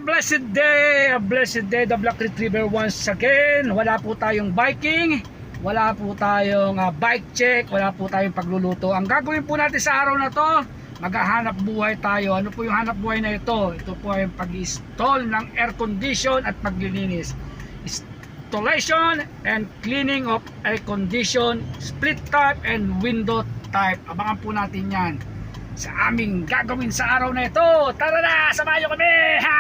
a blessed day, the Black Retriever once again. Wala po tayong biking, wala po tayong bike check, wala po tayong pagluluto. Ang gagawin po natin sa araw na to, maghahanap buhay tayo. Ano po yung hanap buhay na ito? Ito po ay pag-install ng air condition at paglilinis. Installation and cleaning of air condition, split type and window type. Abangan po natin yan sa aming gagawin sa araw na ito. Tara na, samahan nyo kami! Ha!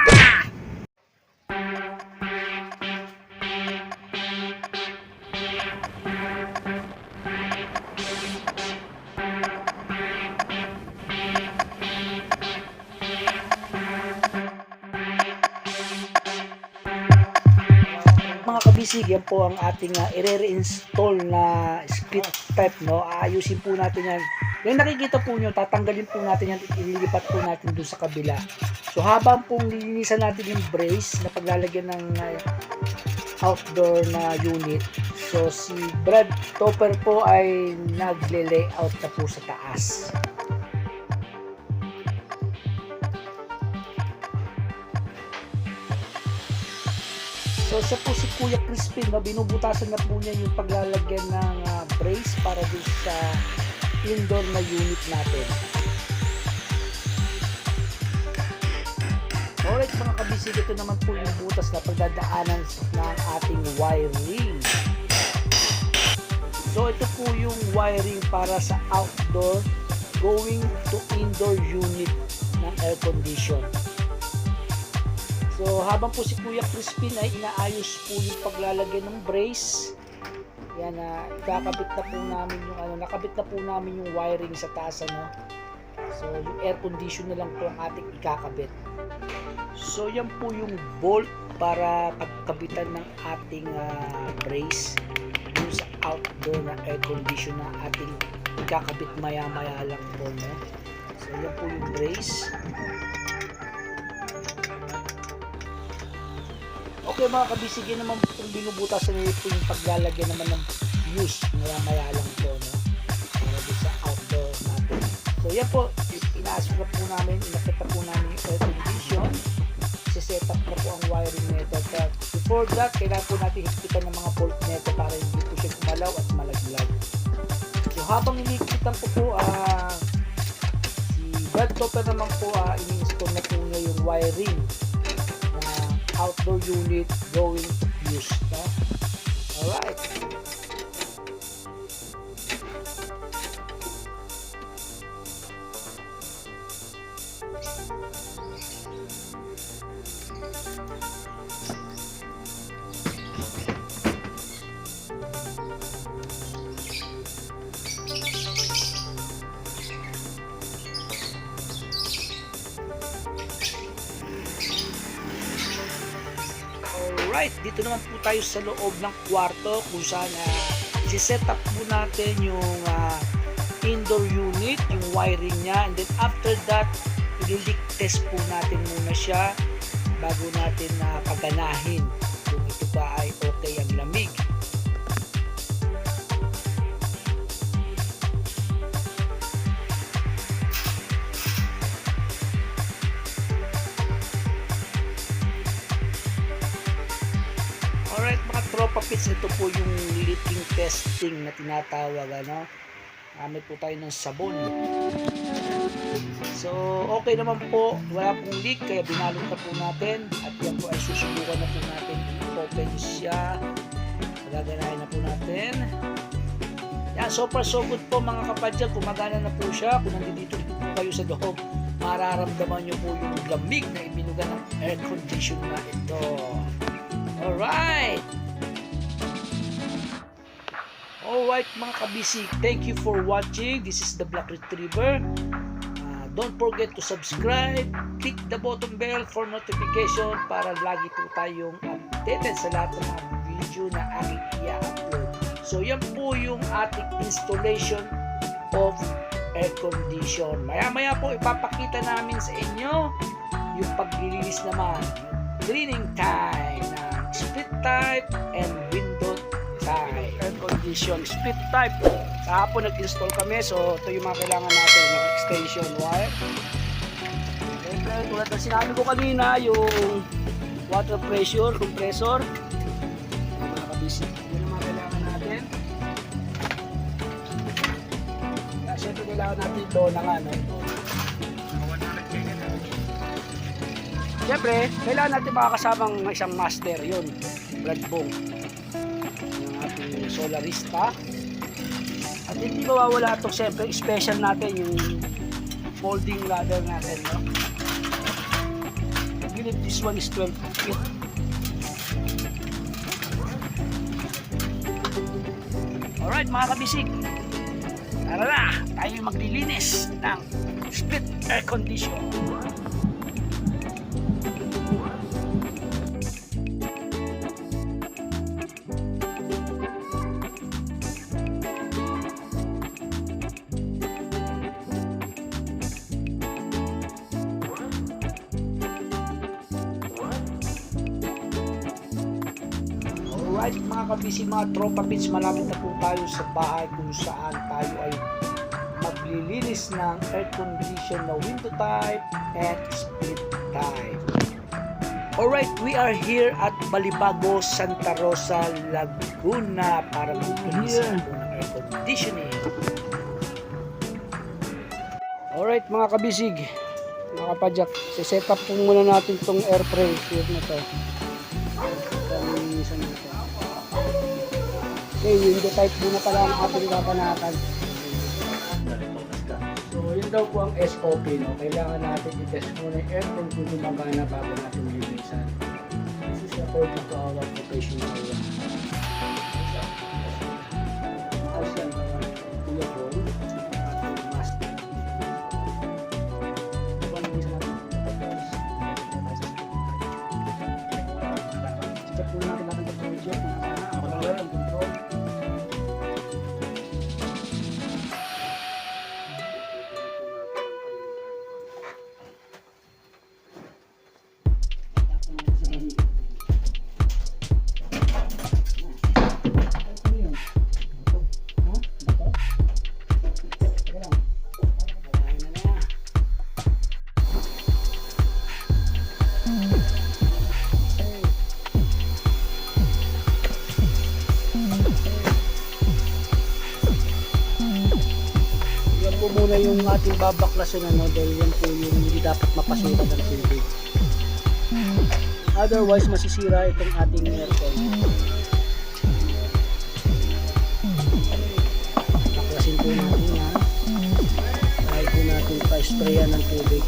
Mga kabisig, yan po ang ating i-reinstall na split type, no? Aayusin po natin yan. Yung nakikita po nyo, tatanggalin po natin yan, ililipat po natin doon sa kabila. So habang pong lilinisan natin yung brace na paglalagyan ng outdoor na unit, so si Brad Topper po ay nagle-layout na po sa taas. So siya po si Kuya Crispin, no? Binubutasan na po niya yung paglalagyan ng brace para doon sa indoor na unit natin. Alright mga kabisig, ito naman po yung butas na pagdadaanan ng ating wiring. So ito po yung wiring para sa outdoor going to indoor unit ng air condition. So habang po si Kuya Crispin ay inaayos po yung paglalagay ng brace, yan ikakabit na po namin yung nakabit na po namin yung wiring sa taas, ano. So yung air condition na lang po ang ating ikakabit. So yan po yung bolt para pagkabitan ng ating brace yung sa outdoor na air condition na ating ikakabit maya lang po, no? So yan po yung brace. Okay mga kabisig, yun naman kung binubutasan nyo po yung paglalagyan naman ng fuse maya lang po, no? Para sa outdoor natin. So yan po, inaasok na po namin, inakit na po namin yung air condition. Set up na po ang wiring nito. But before that, kailangan po natin higpitan ng mga bolt nito para hindi po siya kumalaw at malaglag. So habang hinihigitan ko po, si Brad Topper naman po, ini-install na po niya yung wiring outdoor unit going to fuse, no? Alright. Alright, dito naman po tayo sa loob ng kwarto kung saan i-set up po natin yung indoor unit, yung wiring niya, and then after that, i-leak test po natin muna siya bago natin paganahin kung ito ba ay okay ang lamig. Alright mga tropa pits, ito po yung leaking testing na tinatawag, ano. Gamit po tayo ng sabon. So okay naman po, wala pong leak, kaya binalot na po natin at yan po ay susubukan na po natin i-open siya. Gaganahin na po natin. Yan, so far so good po mga kapadya, gumagana na po siya. Kung nandito po kayo sa loob, mararamdaman nyo po yung lamig na ibinugan ng air condition na ito. Alright! Alright mga kabisig, thank you for watching. This is the Black Retriever. Don't forget to subscribe, click the button bell for notification para lagi po tayong updated sa lahat ng mga video na aking i-upload. So yan po yung ating installation of air condition. Maya po ipapakita namin sa inyo yung paglilinis naman, cleaning time, split type and window type. Air condition split type. Kahapon nag-install kami, so ito yung mga kailangan natin ng extension wire. Okay. Siyempre, tulad ng sinabi ko kanina, yung water pressure, compressor. Mga kabisig, yun ang mga kailangan natin. Kaya siyempre kailangan natin ito ng ano. Siyempre, kailangan natin makakasamang isang master, yun. Brad Bong. Ang ating Solarista. At hindi mawawala ito, siyempre, special natin yung folding ladder natin, no? I believe this one is 12 feet. Alright mga kabisig, tara na, tayo maglilinis ng split air condition. Alright mga kabisig, mga tropa pits, malapit na po tayo sa bahay kung saan tayo ay maglilinis ng air condition na window type and split type. Alright, we are here at Balibago, Santa Rosa, Laguna para maglinis ng air conditioning. Alright mga kabisig, mga kapadyak, set up po muna natin itong air pressure na to. Okay, window type muna pala ang ating kapanatan. So, yun daw po ang SOP, no? Kailangan natin i-test muna yung aircon kung gumagana bago natin linisan. This is according to our professional Asian telephone. Master. Check po natin ang temperature kung nakakawala ang control. Po muna yung ating babaklasin, ano, dahil yan po yung hindi dapat mapasukan ng tubig. Otherwise masisira itong ating aircon. Baklasin po natin yan dahil po natin pa-sprayan ng tubig.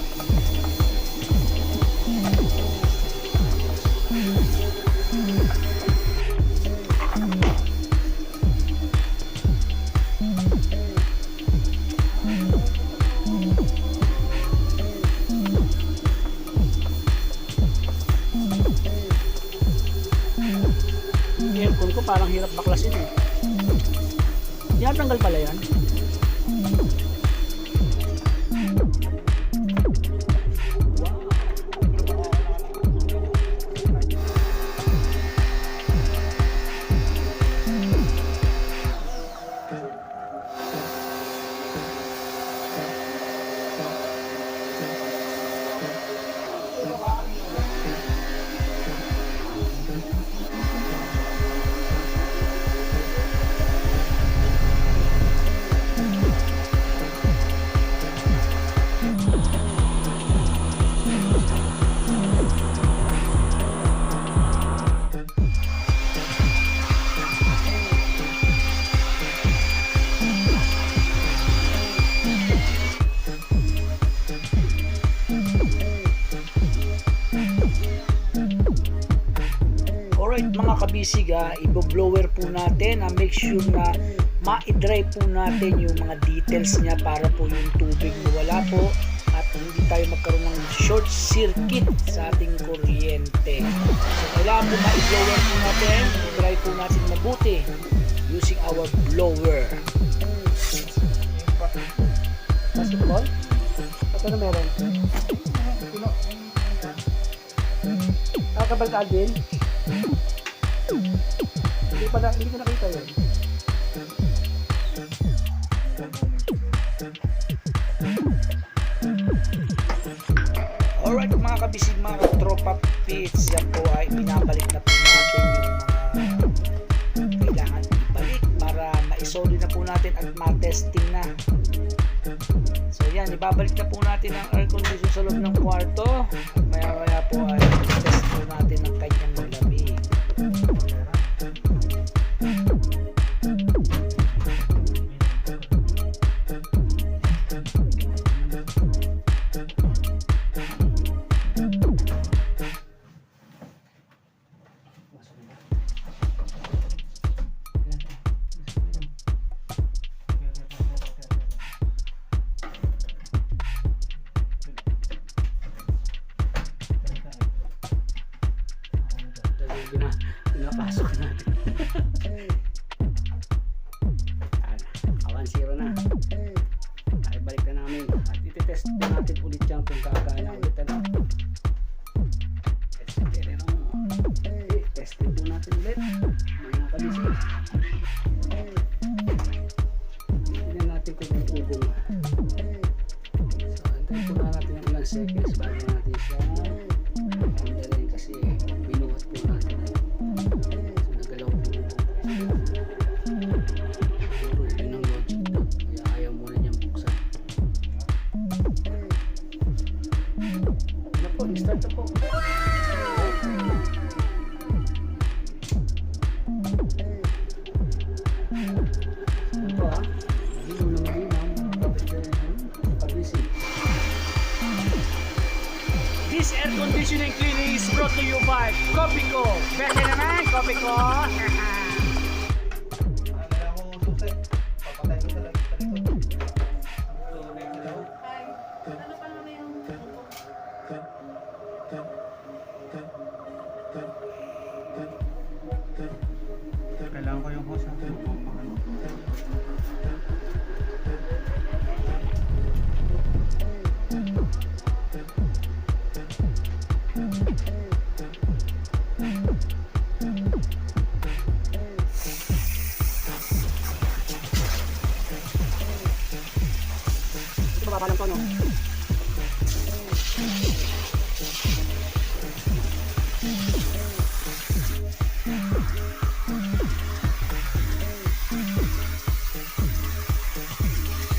Aircon ko parang hirap baklasin eh. Tinatanggal pala yan. Alright mga kabisig, i-blower po natin, make sure na ma-dry po natin yung mga details niya para po yung tubig wala po at hindi tayo magkaroon ng short circuit sa ating kuryente. So kailangan po ma-blower po natin, i-dry po natin mabuti using our blower. Basketball? Ito na meron. Kabaltaan din. Hindi ko nakita yun. kabisig, mga tropa pits, yan po ay binabalik na po natin yung mga kailangan ibalik para ma-solid na po natin at ma-testing na. So yan, ibabalik na po natin ang air condition sa loob ng kwarto at maya po ay test po natin ang kanyang lamig. Pinapasok natin. 1-0 na. Ay, balik na namin. At ititest na natin ulit yan kung kagana ulit. Testing po natin ulit. Mga kabisi. Tignan natin kung may ugong. So, antayin po na natin yung ilang seconds bago natin siya andalin kasi binuhat po natin. So, nagalaw po. Siguro yun ang logic na. Kaya ayaw muna niyang buksan. Ano po, start na po. Ito ha. Hindi mo naman kabisi. This air conditioning cleaning is brought to you by Copico. Pwede naman, Copico. Kailangan ko yung hose. Ito baba lang to, no?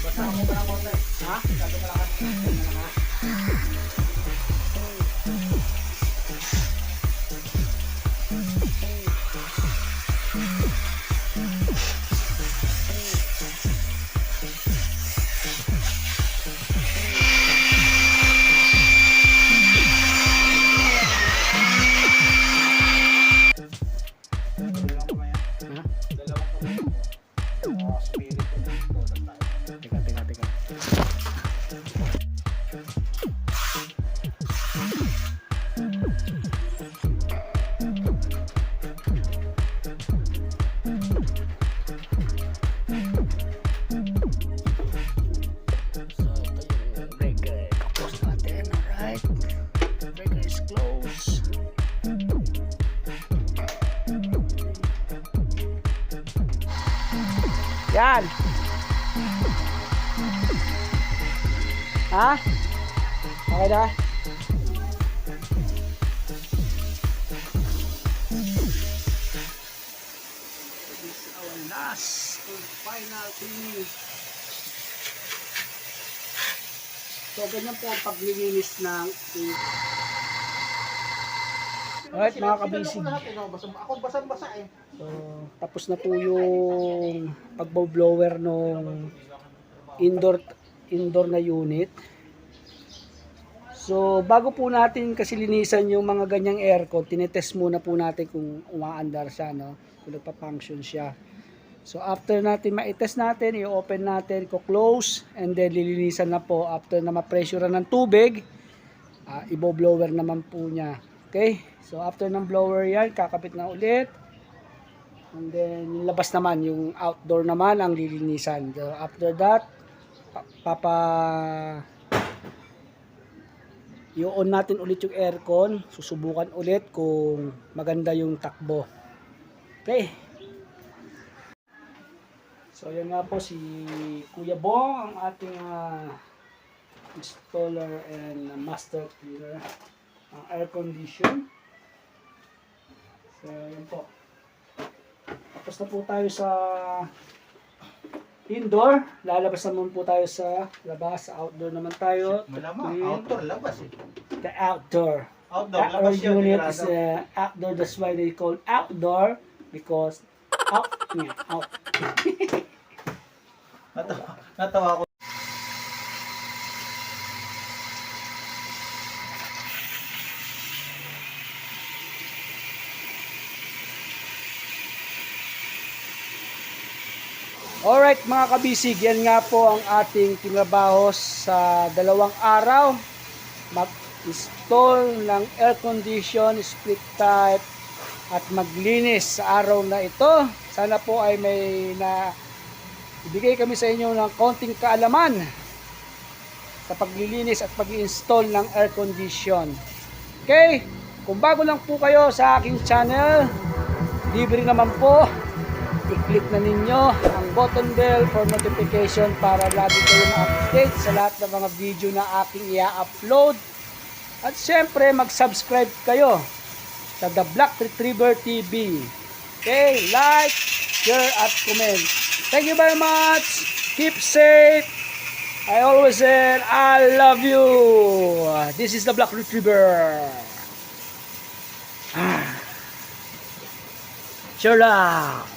Basta ako ba lang konti? Ha? Gato ka lang. Yan. Ha? Okay na? This is our last and final finish. So, ganyan po ang paglilinis ng alright mga kabisig. Ako basang-basa eh. So, tapos na po yung pagbow-blower nung indoor na unit. So, bago po natin kasi linisan yung mga ganyang aircon, tinetest muna po natin kung umaandar siya, no? Kung nagpa-function siya. So, after natin ma-test natin, i-open natin, i-close, and then lilinisan na po. After na ma-pressure ng tubig, i-blower naman po niya. Okay? So, after ng blower yan, kakapit na ulit. And then, yung labas naman, yung outdoor naman, ang lilinisan. So, after that, i-on natin ulit yung aircon. Susubukan ulit kung maganda yung takbo. Okay. So, yan nga po si Kuya Bong, ang ating installer and master cleaner. ang air condition. So, yan po. Tapos na po tayo sa indoor. Lalabas naman po tayo sa labas. Sa outdoor naman tayo. Malamang, Tutuin. outdoor, labas eh. The outdoor. Outdoor, Our labas yun. unit sigurado. is outdoor. That's why they call outdoor. Because out. Yeah, out. Natawa ko. Alright mga kabisig, yan nga po ang ating tinrabaho sa 2 araw. Mag-install ng air condition, split type, at maglinis sa araw na ito. Sana po ay may ibigay kami sa inyo ng konting kaalaman sa paglilinis at pag-install ng air condition. Okay? Kung bago lang po kayo sa aking channel, libre naman po. I-click na ninyo ang button bell for notification para lagi kayong update sa lahat ng mga video na aking i-upload. At syempre, mag-subscribe kayo sa The Black Retriever TV. Okay, like, share, at comment. Thank you very much. Keep safe. I always said, I love you. This is The Black Retriever. Cheer up.